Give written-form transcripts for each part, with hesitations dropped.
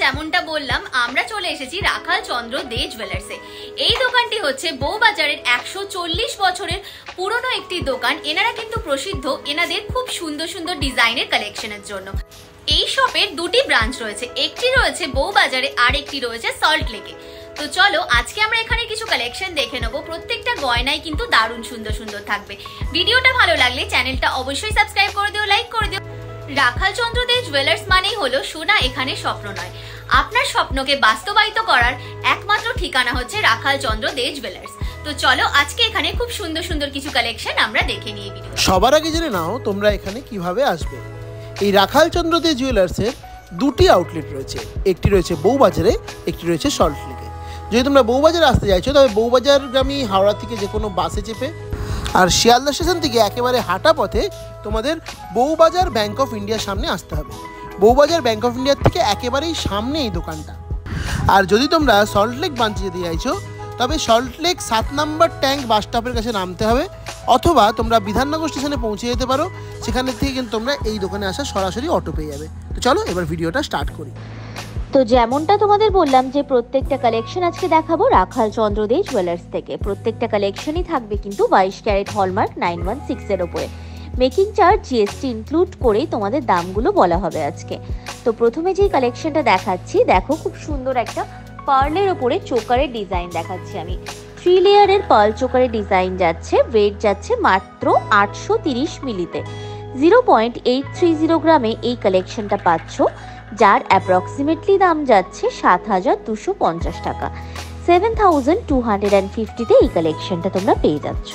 যেমনটা বললাম আমরা চলে এসেছি রাখাল চন্দ্র দে জুয়েলার্সে। এই দোকানটি হচ্ছে বউবাজারের 140 বছরের পুরনো একটি দোকান। এনারা কিন্তু প্রসিদ্ধ এনাদের খুব সুন্দর সুন্দর ডিজাইনের কালেকশনের জন্য। এই শপের দুটি ব্রাঞ্চ রয়েছে, একটি রয়েছে বউবাজারে আর একটি রয়েছে সল্ট লেকে। তো চলো আজকে আমরা এখানে কিছু কালেকশন দেখে নেবো। প্রত্যেকটা গয়নাই কিন্তু দারুণ সুন্দর সুন্দর থাকবে। ভিডিওটা ভালো লাগলে চ্যানেলটা অবশ্যই সাবস্ক্রাইব করে দিও, লাইক করে দিও। রাখাল চন্দ্র দে জুয়েলার্স মানেই হলো সোনা এখানে স্বপ্ন নয়। আপনার স্বপ্নকে বাস্তবায়িত করার একমাত্র ঠিকানা হচ্ছে রাখাল চন্দ্র দে জুয়েলার্স। তো চলো আজকে এখানে খুব সুন্দর সুন্দর কিছু কালেকশন আমরা দেখে নিয়ে ভিডিও। সবার আগে জেনে নাও তোমরা এখানে কিভাবে আসবে। এই রাখাল চন্দ্র দে জুয়েলার্সের দুটি আউটলেট রয়েছে, একটি রয়েছে বউবাজারে, একটি রয়েছে সল্ট লেকে। যদি তোমরা বউবাজারে আসতে চাইছো তবে বউবাজারগামী হাওড়া থেকে যে কোনো বাসে চেপে আর শিয়ালদা স্টেশন থেকে একেবারে হাঁটা পথে তোমাদের বউবাজার ব্যাংক অফ ইন্ডিয়ার সামনে আসতে হবে। বউবাজার ব্যাংক অফ ইন্ডিয়ার থেকে একেবারেই সামনে এই দোকানটা। আর যদি তোমরা সল্ট লেক ব্রাঞ্চে যেতে চাইছো তবে সল্ট লেক 7 নম্বর ট্যাঙ্ক বাস স্টপের কাছে নামতে হবে, অথবা তোমরা বিধাননগর স্টেশনে পৌঁছে যেতে পারো। সেখান থেকে কিন্তু তোমরা এই দোকানে আসা সরাসরি অটো পেয়ে যাবে। তো চলো এবার ভিডিওটা স্টার্ট করি। তো যেমনটা তোমাদের বললাম যে প্রত্যেকটা কালেকশন আজকে দেখাবো রাখাল চন্দ্র দে জুয়েলার্স থেকে। প্রত্যেকটা কালেকশনই থাকবে কিন্তু 22 ক্যারেট হলমার্ক 916 এর উপরে। মেকিং চার্জ জিএসটি ইনক্লুড করেই তোমাদের দামগুলো বলা হবে আজকে। তো প্রথমে যেই কালেকশনটা দেখাচ্ছি দেখো, খুব সুন্দর একটা পার্লের উপরে চোকারের ডিজাইন দেখাচ্ছি আমি। 3 লেয়ারের পার্ল চোকারের ডিজাইন যাচ্ছে, ওয়েট যাচ্ছে মাত্র 830 মিলিতে। 0.830 গ্রামে এই কালেকশনটা পাচ্ছ, যার অ্যাপ্রক্সিমেটলি দাম যাচ্ছে 7250 টাকা। 7250-তে এই কালেকশনটা তোমরা পেয়ে যাচ্ছ।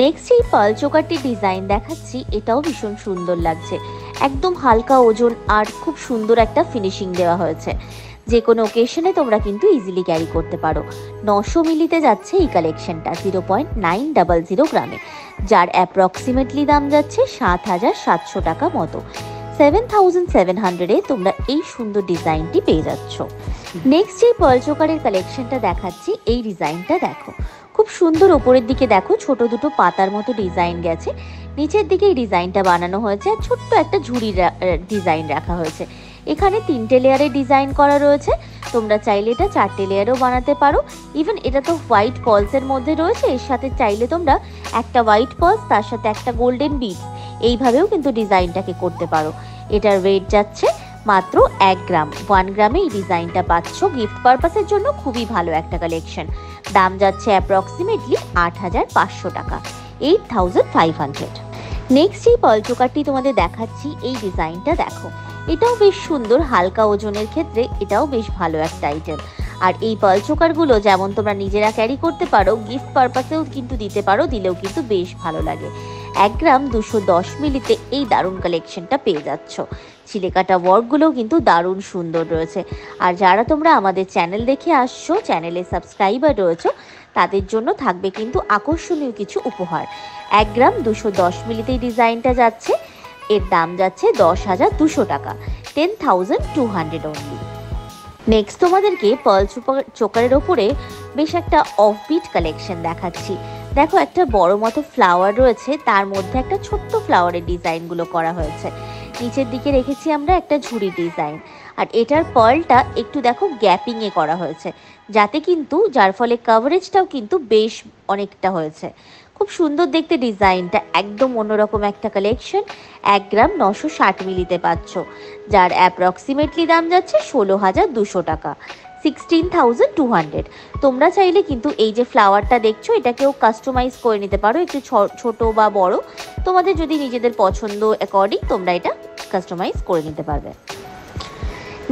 নেক্সট এই পার্ল চোকারটির ডিজাইন দেখাচ্ছি, এটাও ভীষণ সুন্দর লাগছে। একদম হালকা ওজন আর খুব সুন্দর একটা ফিনিশিং দেওয়া হয়েছে। যে কোনো ওকেশনে তোমরা কিন্তু ইজিলি ক্যারি করতে পারো। 900 মিলিতে যাচ্ছে এই কালেকশনটা 0.900 গ্রামে, যার অ্যাপ্রক্সিমেটলি দাম যাচ্ছে 7700 টাকা মতো। 7700-এ তোমরা এই সুন্দর ডিজাইনটি পেয়ে যাচ্ছ। নেক্সট এই পার্ল চোকারের কালেকশনটা দেখাচ্ছি, এই ডিজাইনটা দেখো, খুব সুন্দর। ওপরের দিকে দেখো ছোট দুটো পাতার মতো ডিজাইন গেছে, নিচের দিকে এই ডিজাইনটা বানানো হয়েছে আর ছোট্ট একটা ঝুড়ির ডিজাইন রাখা হয়েছে। এখানে 3টে লেয়ারের ডিজাইন করা রয়েছে, তোমরা চাইলে এটা 4টে লেয়ারও বানাতে পারো। ইভেন এটা তো হোয়াইট পার্লসের মধ্যে রয়েছে, এর সাথে চাইলে তোমরা একটা হোয়াইট পার্লস তার সাথে একটা গোল্ডেন বিডস এইভাবেও কিন্তু ডিজাইনটাকে করতে পারো। এটার ওয়েট যাচ্ছে মাত্র 1 গ্রাম। 1 গ্রামে এই ডিজাইনটা পাচ্ছ। গিফট পারপাসের জন্য খুবই ভালো একটা কালেকশন। দাম যাচ্ছে অ্যাপ্রক্সিমেটলি 8500 টাকা, 8500। নেক্সট এই পার্ল চোকারটি তোমাদের দেখাচ্ছি, এই ডিজাইনটা দেখো, এটাও বেশ সুন্দর। হালকা ওজনের ক্ষেত্রে এটাও বেশ ভালো একটা আইটেম। আর এই পার্ল চোকারগুলো যেমন তোমরা নিজেরা ক্যারি করতে পারো, গিফট পারপাসেও কিন্তু দিতে পারো, দিলেও কিন্তু বেশ ভালো লাগে। 1 গ্রাম 210 মিলিতে এই দারুণ কালেকশনটা পেয়ে যাচ্ছ। চিলেকাটা ওয়ার্কগুলোও কিন্তু দারুণ সুন্দর রয়েছে। আর যারা তোমরা আমাদের চ্যানেল দেখে আসছো, চ্যানেলে সাবস্ক্রাইবার রয়েছো, তাদের জন্য থাকবে কিন্তু আকর্ষণীয় কিছু উপহার। 1 গ্রাম 210 মিলিতে এই ডিজাইনটা যাচ্ছে, এর দাম যাচ্ছে 10200 টাকা, 10200 অনলি। নেক্সট তোমাদেরকে পার্ল চোকারের ওপরে বেশ একটা অফবিট কালেকশন দেখাচ্ছি। দেখো একটা বড় মতো ফ্লাওয়ার রয়েছে, তার মধ্যে একটা ছোট্ট ফ্লাওয়ারের ডিজাইনগুলো করা হয়েছে। নিচের দিকে রেখেছি আমরা একটা ঝুড়ি ডিজাইন। আর এটার পার্লটা একটু দেখো গ্যাপিংয়ে করা হয়েছে, যাতে কিন্তু যার ফলে কভারেজটাও কিন্তু বেশ অনেকটা হয়েছে। খুব সুন্দর দেখতে ডিজাইনটা, একদম অন্যরকম একটা কালেকশন। 1 গ্রাম 960 মিলিতে পাচ্ছ, যার অ্যাপ্রক্সিমেটলি দাম যাচ্ছে 16200 টাকা, 16200। তোমরা চাইলে কিন্তু এই যে ফ্লাওয়ারটা দেখছো, এটাকেও কাস্টমাইজ করে নিতে পারো, একটু ছোট বা বড়, তোমাদের যদি নিজেদের পছন্দ অ্যাকর্ডিং তোমরা এটা কাস্টমাইজ করে নিতে পারবে।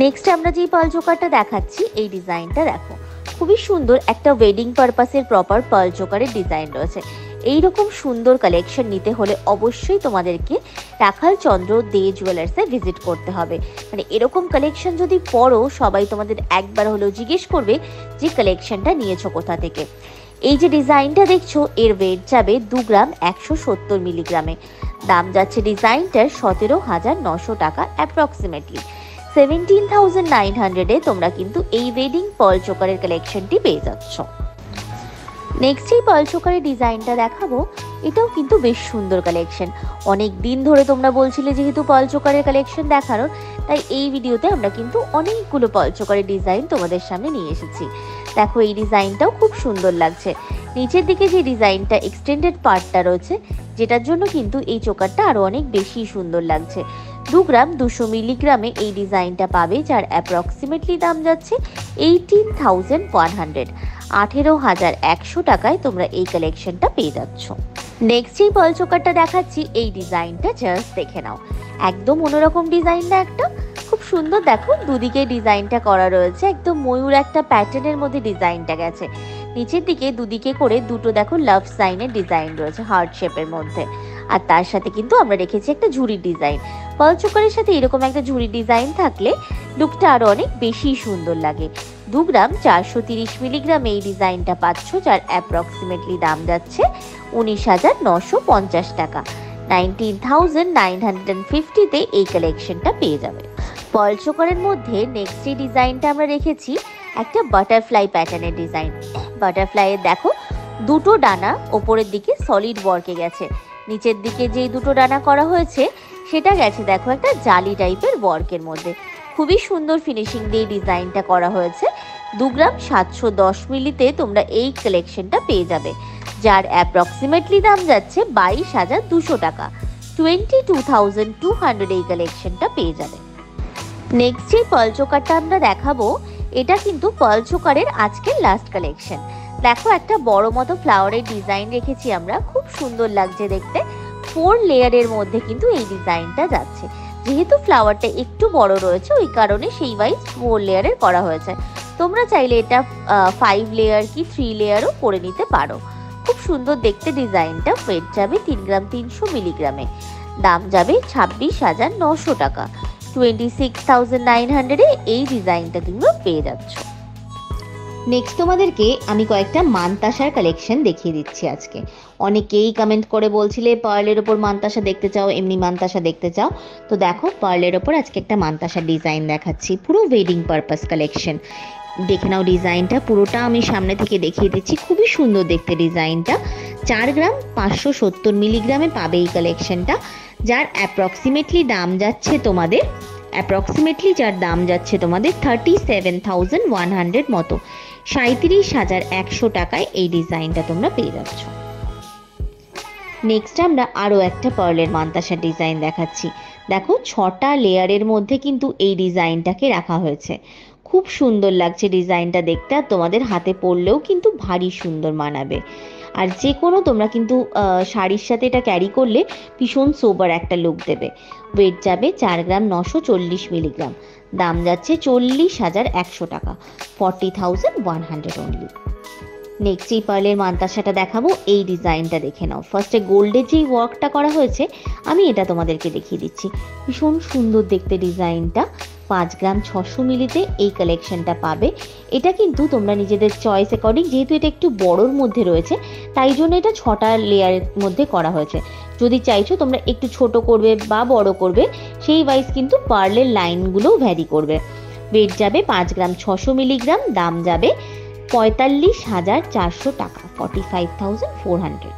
নেক্সট আমরা যে পার্ল চোকারটা দেখাচ্ছি, এই ডিজাইনটা দেখো, খুবই সুন্দর একটা ওয়েডিং পারপাসের প্রপার পার্ল চোকারের ডিজাইন রয়েছে। এইরকম সুন্দর কালেকশন নিতে হলে অবশ্যই তোমাদেরকে রাখাল চন্দ্র দে জুয়েলার্সে ভিজিট করতে হবে। মানে এরকম কালেকশন যদি পড়ো, সবাই তোমাদের একবার হলেও জিজ্ঞেস করবে যে কালেকশনটা নিয়েছো কোথা থেকে। এই যে ডিজাইনটা দেখছো, এর ওয়েট যাবে 2 গ্রাম 170 মিলিগ্রামে। দাম যাচ্ছে ডিজাইনটার 17900 টাকা অ্যাপ্রক্সিমেটলি। 17900-এ তোমরা কিন্তু এই ওয়েডিং পার্ল চোকারের কালেকশনটি পেয়ে যাচ্ছ। নেক্সট এই পার্ল চোকারের ডিজাইনটা দেখাবো, এটাও কিন্তু বেশ সুন্দর কালেকশন। অনেক দিন ধরে তোমরা বলছিলে যেহেতু পার্ল চোকারের কালেকশন দেখানোর, তাই এই ভিডিওতে আমরা কিন্তু অনেকগুলো পার্ল চোকারের ডিজাইন তোমাদের সামনে নিয়ে এসেছি। দেখো এই ডিজাইনটাও খুব সুন্দর লাগছে। নিচের দিকে যে ডিজাইনটা এক্সটেন্ডেড পার্টটা রয়েছে, যেটার জন্য কিন্তু এই চোকারটা আরও অনেক বেশি সুন্দর লাগছে। 2 গ্রাম 200 মিলিগ্রামে এই ডিজাইনটা পাবে, যার অ্যাপ্রক্সিমেটলি দাম যাচ্ছে 18,100, 18,100 টাকায় তোমরা এই কালেকশনটা পেয়ে যাচ্ছ। নেক্সট এই পার্ল চোকারটা দেখাচ্ছি, এই ডিজাইনটা জাস্ট দেখে নাও, একদম অন্যরকম ডিজাইনটা, একটা খুব সুন্দর। দেখো দুদিকে ডিজাইনটা করা রয়েছে, একদম ময়ূর একটা প্যাটার্নের মধ্যে ডিজাইনটা গেছে। নিচের দিকে দুদিকে করে দুটো দেখো লাভ সাইনের ডিজাইন রয়েছে হার্ট শেপের মধ্যে, আর তার সাথে কিন্তু আমরা রেখেছি একটা ঝুড়ির ডিজাইন। পার্ল চোকারের সাথে এরকম একটা ঝুড়ির ডিজাইন থাকলে লুকটা আরো অনেক বেশি সুন্দর লাগে। 2 গ্রাম 430 মিলিগ্রাম এই ডিজাইনটা পাচ্ছ, যার অ্যাপ্রক্সিমেটলি দাম যাচ্ছে 19,950 টাকা, 19,950-তে এই কালেকশনটা পেয়ে যাবে। পার্ল চোকারের মধ্যে নেক্সট এই ডিজাইনটা আমরা রেখেছি একটা বাটারফ্লাই প্যাটার্নের ডিজাইন। বাটারফ্লাইয়ের দেখো দুটো ডানা ওপরের দিকে সলিড ওয়ার্কে গেছে, নিচের দিকে যেই দুটো ডানা করা হয়েছে সেটা গেছে দেখো একটা জালি টাইপের ওয়ার্কের মধ্যে। খুবই সুন্দর ফিনিশিং দিয়ে ডিজাইনটা করা হয়েছে। 2 গ্রাম 710 মিলিতে তোমরা এই কালেকশনটা পেয়ে যাবে, যার অ্যাপ্রক্সিমেটলি দাম যাচ্ছে 22,200 টাকা, 22,200 এই কালেকশনটা পেয়ে যাবে। নেক্সট যে পার্ল চোকারটা আমরা দেখাবো, এটা কিন্তু পার্ল চোকারের আজকের লাস্ট কালেকশন। দেখো একটা বড় মতো ফ্লাওয়ারের ডিজাইন রেখেছি আমরা, খুব সুন্দর লাগছে দেখতে। 4 লেয়ারের মধ্যে কিন্তু এই ডিজাইনটা যাচ্ছে, যেহেতু ফ্লাওয়ারটা একটু বড় রয়েছে ওই কারণে সেই ওয়াইজ 4 লেয়ারের করা হয়েছে। তোমরা চাইলে এটা 5 লেয়ার কি 3 লেয়ারও করে নিতে পারো। খুব সুন্দর দেখতে ডিজাইনটা। ওয়েট যাবে 3 গ্রাম 300 মিলিগ্রামে, দাম যাবে 26,900 টাকা, 26,900-এ এই ডিজাইনটা তোমরা পেয়ে যাচ্ছ। নেক্সট তোমাদেরকে আমি কয়েকটা মানতাসার কালেকশন দেখিয়ে দিচ্ছি আজকে। অনেকেই কমেন্ট করে বলছিলে পার্লের ওপর মানতাসা দেখতে চাও, এমনি মানতাসা দেখতে চাও, তো দেখো পার্লের ওপর আজকে একটা মানতাসার ডিজাইন দেখাচ্ছি, পুরো ওয়েডিং পারপাস কালেকশন। দেখে নাও ডিজাইনটা, পুরোটা আমি সামনে থেকে দেখিয়ে দিচ্ছি। খুবই সুন্দর দেখতে ডিজাইনটা। 4 গ্রাম 570 মিলিগ্রামে পাবে এই কালেকশনটা, যার অ্যাপ্রক্সিমেটলি দাম যাচ্ছে তোমাদের 37,100 মতো, 37,100 টাকায় এই ডিজাইনটা তোমরা পেয়ে যাচ্ছ। নেক্সট আমরা আরও একটা পার্লের মানতাসার ডিজাইন দেখাচ্ছি। দেখো 6টা লেয়ারের মধ্যে কিন্তু এই ডিজাইনটাকে রাখা হয়েছে। খুব সুন্দর লাগছে ডিজাইনটা দেখতে, আর তোমাদের হাতে পরলেও কিন্তু ভারী সুন্দর মানাবে। আর যে কোনো তোমরা কিন্তু শাড়ির সাথে এটা ক্যারি করলে ভীষণ সোবার একটা লুক দেবে। ওয়েট যাবে 4 গ্রাম 940 মিলিগ্রাম, দাম যাচ্ছে 40,100 টাকা, 40,100 অনলি। নেক্সট এই পার্লের মানতাসাটা দেখাবো, এই ডিজাইনটা দেখে নাও। ফার্স্টে গোল্ডের যেই ওয়ার্কটা করা হয়েছে আমি এটা তোমাদেরকে দেখিয়ে দিচ্ছি। ভীষণ সুন্দর দেখতে ডিজাইনটা। 5 গ্রাম 600 মিলিতে এই কালেকশনটা পাবে। এটা কিন্তু তোমরা নিজেদের চয়েস অ্যাকর্ডিং, যেহেতু এটা একটু বড়োর মধ্যে রয়েছে তাই জন্য এটা 6টা লেয়ারের মধ্যে করা হয়েছে। যদি চাইছো তোমরা একটু ছোট করবে বা বড় করবে, সেই ওয়াইজ কিন্তু পার্লের লাইনগুলোও ভ্যারি করবে। ওয়েট যাবে 5 গ্রাম 600 মিলিগ্রাম, দাম যাবে 45,400 টাকা, 45,400।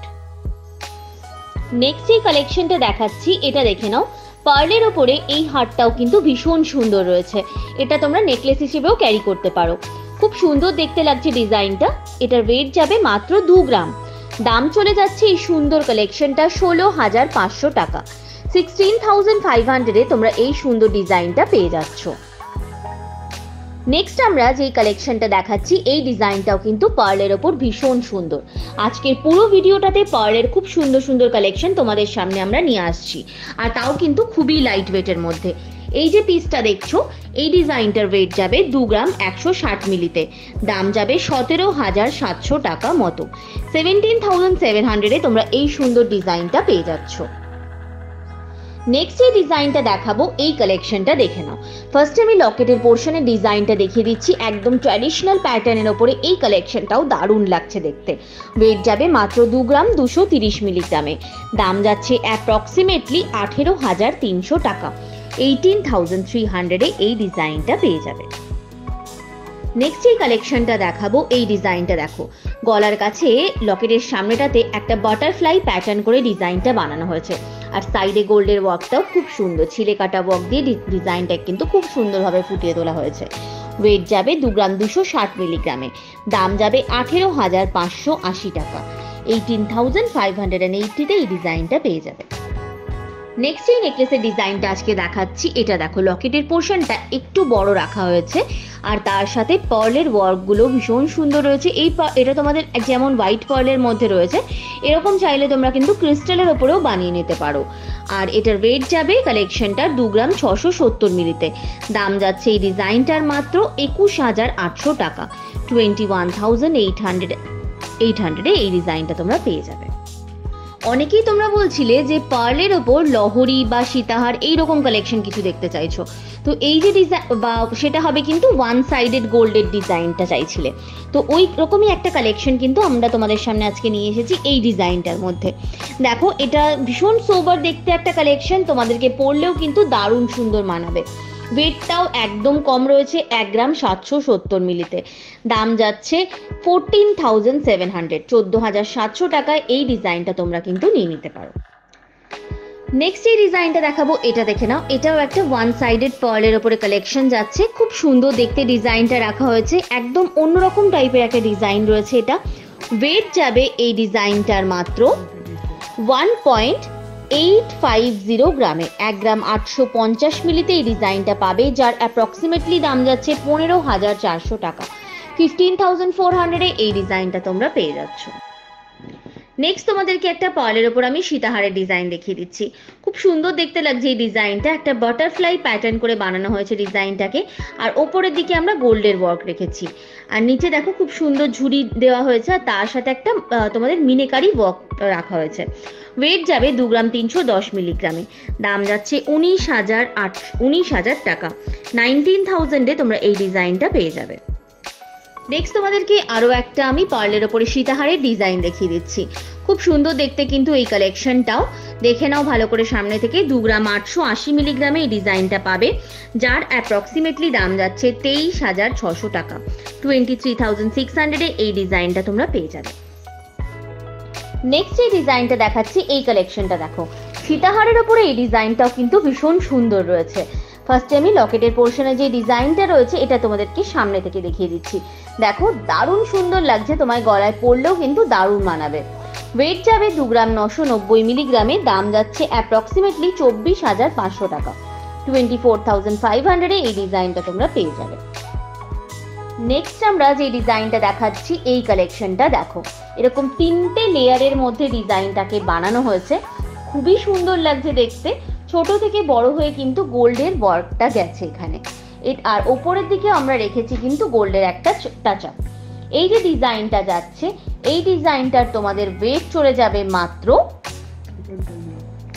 নেক্সট যে কালেকশনটা দেখাচ্ছি এটা দেখে নাও। পার্লের ওপরে এই হারটাও কিন্তু ভীষণ সুন্দর রয়েছে, এটা তোমরা নেকলেস হিসেবেও ক্যারি করতে পারো। খুব সুন্দর দেখতে লাগছে ডিজাইনটা। এটার ওয়েট যাবে মাত্র 2 গ্রাম, দাম চলে যাচ্ছে এই সুন্দর কালেকশনটা 16,500 টাকা, 16,500-এ তোমরা এই সুন্দর ডিজাইনটা পেয়ে যাচ্ছ। নেক্সট আমরা যেই কালেকশনটা দেখাচ্ছি এই ডিজাইনটাও কিন্তু পার্লের ওপর ভীষণ সুন্দর। আজকের পুরো ভিডিওটাতে পার্লের খুব সুন্দর সুন্দর কালেকশন তোমাদের সামনে আমরা নিয়ে আসছি, আর তাও কিন্তু খুবই লাইট ওয়েটের মধ্যে। এই যে পিসটা দেখছো এই ডিজাইনটার ওয়েট যাবে 2 গ্রাম 160 মিলিতে, দাম যাবে 17,700 টাকা মতো, 17,700-এ তোমরা এই সুন্দর ডিজাইনটা পেয়ে যাচ্ছ। নেক্সট এই ডিজাইনটা দেখাবো, এই কালেকশনটা দেখে নাও। ফার্স্ট আমি লকেটের পোর্শনের ডিজাইনটা দেখিয়ে দিচ্ছি, একদম ট্র্যাডিশনাল প্যাটার্নের ওপরে এই কালেকশনটাও দারুণ লাগছে দেখতে। ওয়েট যাবে মাত্র 2 গ্রাম 230 মিলিগ্রামে, দাম যাচ্ছে অ্যাপ্রক্সিমেটলি 18,300 টাকা, 18,300-এ এই ডিজাইনটা পেয়ে যাবে। নেক্সট এই কালেকশনটা দেখাবো, এই ডিজাইনটা দেখো, গলার কাছে লকেটের সামনেটাতে একটা বাটারফ্লাই প্যাটার্ন করে ডিজাইনটা বানানো হয়েছে, আর সাইডে গোল্ডের ওয়ার্কটাও খুব সুন্দর, ছিলে কাটা ওয়ার্ক দিয়ে ডিজাইনটা কিন্তু খুব সুন্দরভাবে ফুটিয়ে তোলা হয়েছে। ওয়েট যাবে 2 গ্রাম 260 মিলিগ্রামে, দাম যাবে 18,580 টাকা। 18,580-তে এই ডিজাইনটা পেয়ে যাবে। নেক্সট এই নেকলেসের ডিজাইনটা আজকে দেখাচ্ছি, এটা দেখো লকেটের পোর্শনটা একটু বড় রাখা হয়েছে, আর তার সাথে পার্লের ওয়ার্কগুলো ভীষণ সুন্দর রয়েছে। এটা তোমাদের যেমন হোয়াইট পার্লের মধ্যে রয়েছে, এরকম চাইলে তোমরা কিন্তু ক্রিস্টালের ওপরেও বানিয়ে নিতে পারো। আর এটার ওয়েট যাবে কালেকশনটার 2 গ্রাম 670 মিলিতে, দাম যাচ্ছে এই ডিজাইনটার মাত্র 21,800 টাকা। 21,800 এই ডিজাইনটা তোমরা পেয়ে যাবে। অনেকেই তোমরা বলছিলে যে পার্লের ওপর লহরি বা সীতাহার এইরকম কালেকশন কিছু দেখতে চাইছো, তো এই যে ডিজাইন বা সেটা হবে কিন্তু ওয়ান সাইডেড গোল্ডের ডিজাইনটা চাইছিলে, তো ওই রকমই একটা কালেকশন কিন্তু আমরা তোমাদের সামনে আজকে নিয়ে এসেছি এই ডিজাইনটার মধ্যে। দেখো এটা ভীষণ সোবার দেখতে একটা কালেকশন, তোমাদেরকে পরলেও কিন্তু দারুণ সুন্দর মানাবে। ওয়েটটাও একদম কম রয়েছে, 1 গ্রাম 770 মিলিতে, দাম যাচ্ছে 14,700, 14,700 টাকায় এই ডিজাইনটা তোমরা কিন্তু নিয়ে নিতে পারো। নেক্সট এই ডিজাইনটা দেখাবো, এটা দেখে নাও, এটাও একটা ওয়ান সাইডেড পার্লের ওপরে কালেকশন যাচ্ছে, খুব সুন্দর দেখতে ডিজাইনটা রাখা হয়েছে, একদম অন্যরকম টাইপের একটা ডিজাইন রয়েছে এটা। ওয়েট যাবে এই ডিজাইনটার মাত্র 1.850 গ্রামে, 1 গ্রাম 850 মিলিতে এই ডিজাইনটা পাবে, যার অ্যাপ্রক্সিমেটলি দাম যাচ্ছে 15,400 টাকা। 15,400-এ এই ডিজাইনটা তোমরা পেয়ে যাচ্ছ। নেক্সট তোমাদেরকে একটা পার্লের ওপর আমি সীতাহারের ডিজাইন দেখিয়ে দিচ্ছি, খুব সুন্দর দেখতে লাগছে এই ডিজাইনটা, একটা বাটারফ্লাই প্যাটার্ন করে বানানো হয়েছে ডিজাইনটাকে, আর ওপরের দিকে আমরা গোল্ডের ওয়ার্ক রেখেছি, আর নিচে দেখো খুব সুন্দর ঝুড়ি দেওয়া হয়েছে, আর তার সাথে একটা তোমাদের মিনেকারি ওয়ার্ক রাখা হয়েছে। ওয়েট যাবে 2 গ্রাম 310 মিলিগ্রামে, দাম যাচ্ছে 19,000 টাকা। 19,000-এ তোমরা এই ডিজাইনটা পেয়ে যাবে। নেক্সট তোমাদেরকে আরও একটা আমি পার্লের ওপরে সীতাহারের ডিজাইন দেখিয়ে দিচ্ছি, খুব সুন্দর দেখতে কিন্তু এই কালেকশনটাও, দেখে নাও ভালো করে সামনে থেকে। 2 গ্রাম 880 মিলিগ্রামে এই ডিজাইনটা পাবে, যার অ্যাপ্রক্সিমেটলি দাম যাচ্ছে 23,600 টাকা। 23,600-এ এই ডিজাইনটা তোমরা পেয়ে যাবে। নেক্সট এই ডিজাইনটা দেখাচ্ছি, এই কালেকশনটা দেখো, সীতাহারের ওপরে এই ডিজাইনটাও কিন্তু ভীষণ সুন্দর রয়েছে। ফার্স্টে আমি লকেটের পোর্শনে যে ডিজাইনটা রয়েছে এটা তোমাদেরকে সামনে থেকে দেখিয়ে দিচ্ছি, দেখো দারুণ সুন্দর লাগছে, তোমায় গলায় পরলেও কিন্তু দারুণ মানাবে। ওয়েট যাবে 2 গ্রাম 990 মিলিগ্রামে, দাম যাচ্ছে অ্যাপ্রক্সিমেটলি 24,500 টাকা। 24,500-এ এই ডিজাইনটা তোমরা পেয়ে যাবে। নেক্সট আমরা যে ডিজাইনটা দেখাচ্ছি, এই কালেকশনটা দেখো, এরকম 3টে লেয়ারের মধ্যে ডিজাইনটাকে বানানো হয়েছে, খুবই সুন্দর লাগছে দেখতে, ছোট থেকে বড় হয়ে কিন্তু গোল্ডের ওয়ার্কটা গেছে এখানে, আর ওপরের দিকে আমরা রেখেছি কিন্তু গোল্ডের একটা টাচ আপ। এই যে ডিজাইনটা যাচ্ছে, এই ডিজাইনটার তোমাদের ওয়েট চলে যাবে মাত্র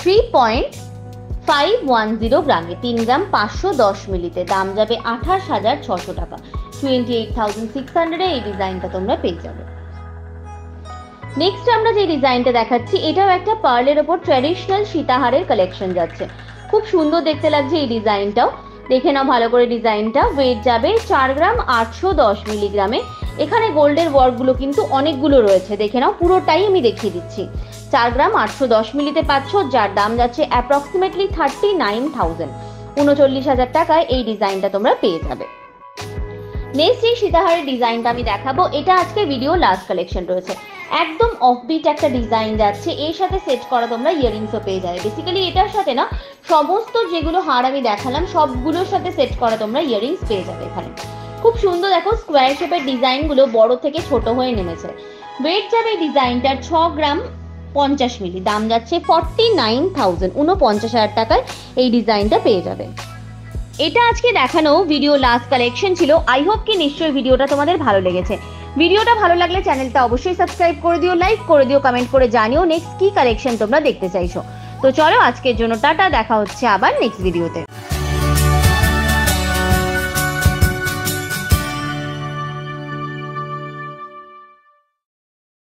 3.510 গ্রামে, 3 গ্রাম 510 মিলিতে, দাম যাবে 28,600 টাকা। 28,600-এ এই ডিজাইনটা তোমরা পেয়ে যাবে। নেক্সট আমরা যে ডিজাইনটা দেখাচ্ছি, এটাও একটা পার্লের ওপর ট্র্যাডিশনাল সীতাহারের কালেকশন যাচ্ছে, খুব সুন্দর দেখতে লাগছে এই ডিজাইনটাও, দেখে নাও ভালো করে ডিজাইনটা। ওয়েট যাবে 4 গ্রাম 810 মিলিগ্রামে, এখানে গোল্ডের ওয়ার্কগুলো কিন্তু অনেকগুলো রয়েছে, দেখে নাও পুরোটাই আমি দেখিয়ে দিচ্ছি। 4 গ্রাম 810 মিলিতে পাচ্ছ, যার দাম যাচ্ছে অ্যাপ্রক্সিমেটলি 39,000, 39,000 টাকায় এই ডিজাইনটা তোমরা পেয়ে যাবে। নেক্সট এই সীতাহারের ডিজাইনটা আমি দেখাবো, এটা আজকে ভিডিও লাস্ট কালেকশন রয়েছে, একদম অফবিট একটা ডিজাইন যাচ্ছে, এর সাথে সেট করা তোমরা ইয়ারিংসও পেয়ে যাবে। বেসিক্যালি এটার সাথে না সমস্ত যেগুলো হার আমি দেখালাম সবগুলোর সাথে সেট করা তোমরা ইয়ারিংস পেয়ে যাবে এখানে। খুব সুন্দর দেখো স্কোয়ার শেপের ডিজাইনগুলো বড় থেকে ছোট হয়ে নেমেছে। ওয়েট যাবে এই ডিজাইনটার 6 গ্রাম 50 মিলি, দাম যাচ্ছে 49,000, 49,000 টাকায় এই ডিজাইনটা পেয়ে যাবে। এটা আজকে দেখানো ভিডিও লাস্ট কালেকশন ছিল। আই হোপ কি নিশ্চয়ই ভিডিওটা তোমাদের ভালো লেগেছে। ভিডিওটা ভালো লাগলে চ্যানেলটা অবশ্যই সাবস্ক্রাইব করে দিও, লাইক করে দিও, কমেন্ট করে জানিও নেক্সট কি কালেকশন তোমরা দেখতে চাইছো। তো চলো আজকের জন্য টাটা, দেখা হচ্ছে আবার নেক্সট ভিডিওতে।